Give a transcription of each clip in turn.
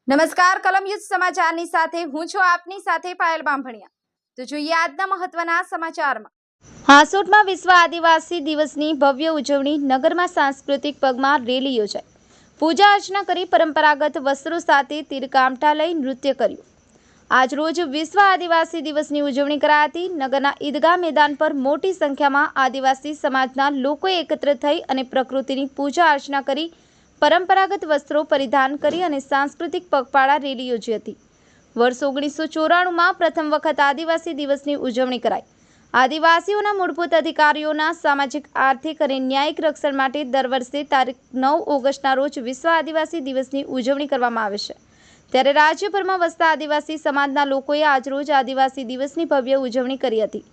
નમસ્કાર, કલમ યુદ્ધ સમાચારની સાથે હું છું આપની સાથે પાયલ બામભણિયા। તો જોઈએ આજના મહત્વના સમાચારમાં। હાંસોટમાં વિશ્વ આદિવાસી દિવસની ભવ્ય ઉજવણી। નગરમાં સાંસ્કૃતિક પગમાં રેલી યોજાઈ। પૂજા અર્ચના કરી પરંપરાગત વસ્ત્રો સાથે તીરકામઠા લઈ નૃત્ય કર્યું। આજરોજ વિશ્વ આદિવાસી દિવસની ઉજવણી કરાઈ હતી। નગરના ઈદગાહ મેદાન પર મોટી સંખ્યામાં આદિવાસી સમાજના લોકોએ એકત્ર થઈ અને પ્રકૃતિની પૂજા અર્ચના કરી પરંપરાગત વસ્ત્રો પરિધાન કરી અને સાંસ્કૃતિક પગપાળા રેલી યોજી હતી। વર્ષ 1994માં પ્રથમ વખત આદિવાસી દિવસની ઉજવણી કરાઈ। આદિવાસીઓના મૂળભૂત અધિકારોના સામાજિક, આર્થિક અને ન્યાયિક રક્ષણ માટે દર વર્ષે તારીખ 9 ઓગસ્ટના રોજ વિશ્વ આદિવાસી દિવસની ઉજવણી કરવામાં આવે છે। ત્યારે રાજ્યભરમાં વસતા આદિવાસી સમાજના લોકોએ આજરોજ આદિવાસી દિવસની ભવ્ય ઉજવણી કરી હતી।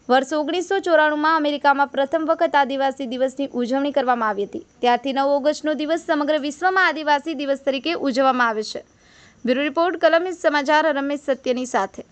વર્ષ 1994માં અમેરિકામાં પ્રથમ વખત આદિવાસી દિવસની ઉજવણી કરવામાં આવી હતી। ત્યારથી 9 ઓગસ્ટનો દિવસ સમગ્ર વિશ્વમાં આદિવાસી દિવસ તરીકે ઉજવવામાં આવે છે। બ્યુરો રિપોર્ટ, કલમ યુદ્ધ સમાચાર, રમેશ સત્યની સાથે।